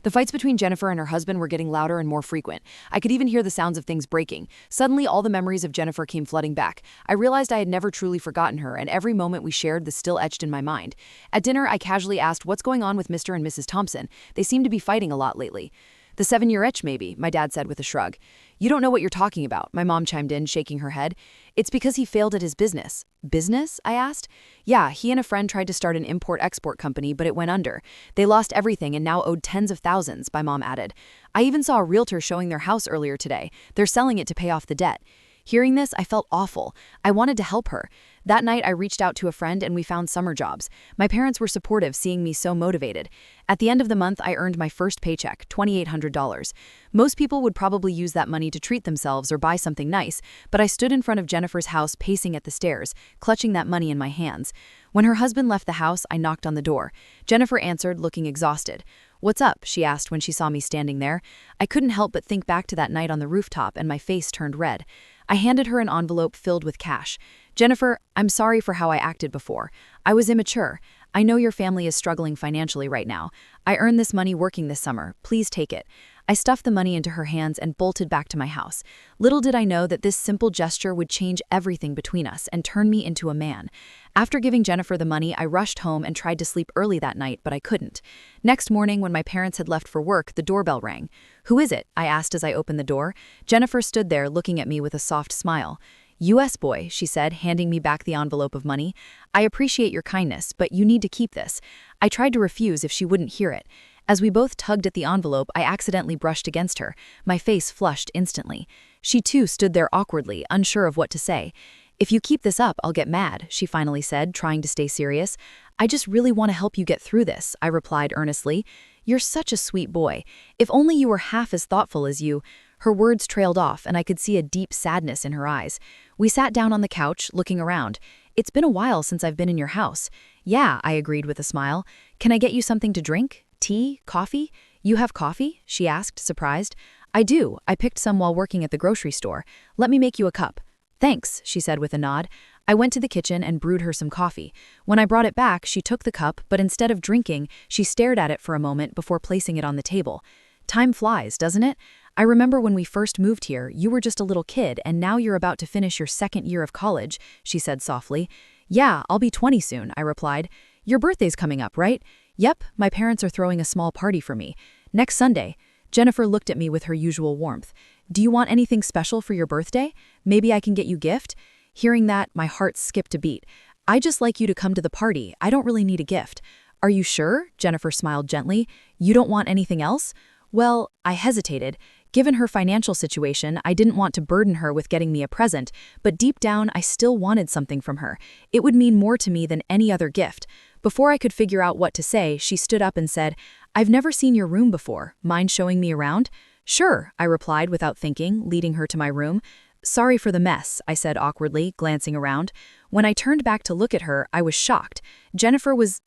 The fights between Jennifer and her husband were getting louder and more frequent. I could even hear the sounds of things breaking. Suddenly, all the memories of Jennifer came flooding back. I realized I had never truly forgotten her, and every moment we shared was still etched in my mind. At dinner, I casually asked what's going on with Mr. and Mrs. Thompson. They seem to be fighting a lot lately. The 7-year itch, maybe, my dad said with a shrug. You don't know what you're talking about, my mom chimed in, shaking her head. It's because he failed at his business. Business? I asked. Yeah, he and a friend tried to start an import-export company, but it went under. They lost everything and now owed tens of thousands, my mom added. I even saw a realtor showing their house earlier today. They're selling it to pay off the debt. Hearing this, I felt awful. I wanted to help her. That night, I reached out to a friend and we found summer jobs. My parents were supportive, seeing me so motivated. At the end of the month, I earned my first paycheck, $2,800. Most people would probably use that money to treat themselves or buy something nice, but I stood in front of Jennifer's house pacing at the stairs, clutching that money in my hands. When her husband left the house, I knocked on the door. Jennifer answered, looking exhausted. What's up? She asked when she saw me standing there. I couldn't help but think back to that night on the rooftop and my face turned red. I handed her an envelope filled with cash. Jennifer, I'm sorry for how I acted before. I was immature. I know your family is struggling financially right now. I earned this money working this summer. Please take it. I stuffed the money into her hands and bolted back to my house. Little did I know that this simple gesture would change everything between us and turn me into a man. After giving Jennifer the money, I rushed home and tried to sleep early that night, but I couldn't. Next morning, when my parents had left for work, the doorbell rang. Who is it? I asked as I opened the door. Jennifer stood there looking at me with a soft smile. U.S. boy, she said, handing me back the envelope of money. I appreciate your kindness, but you need to keep this. I tried to refuse if she wouldn't hear it. As we both tugged at the envelope, I accidentally brushed against her. My face flushed instantly. She too stood there awkwardly, unsure of what to say. If you keep this up, I'll get mad, she finally said, trying to stay serious. I just really want to help you get through this, I replied earnestly. You're such a sweet boy. If only you were half as thoughtful as you. Her words trailed off, and I could see a deep sadness in her eyes. We sat down on the couch, looking around. It's been a while since I've been in your house. Yeah, I agreed with a smile. Can I get you something to drink? Tea? Coffee? You have coffee? She asked, surprised. I do. I picked some while working at the grocery store. Let me make you a cup. Thanks, she said with a nod. I went to the kitchen and brewed her some coffee. When I brought it back, she took the cup, but instead of drinking, she stared at it for a moment before placing it on the table. Time flies, doesn't it? I remember when we first moved here, you were just a little kid, and now you're about to finish your second year of college, she said softly. Yeah, I'll be 20 soon, I replied. Your birthday's coming up, right? Yep, my parents are throwing a small party for me. Next Sunday. Jennifer looked at me with her usual warmth. Do you want anything special for your birthday? Maybe I can get you a gift? Hearing that, my heart skipped a beat. I just like you to come to the party. I don't really need a gift. Are you sure? Jennifer smiled gently. You don't want anything else? Well, I hesitated. Given her financial situation, I didn't want to burden her with getting me a present, but deep down, I still wanted something from her. It would mean more to me than any other gift. Before I could figure out what to say, she stood up and said, I've never seen your room before. Mind showing me around? Sure, I replied without thinking, leading her to my room. Sorry for the mess, I said awkwardly, glancing around. When I turned back to look at her, I was shocked. Jennifer was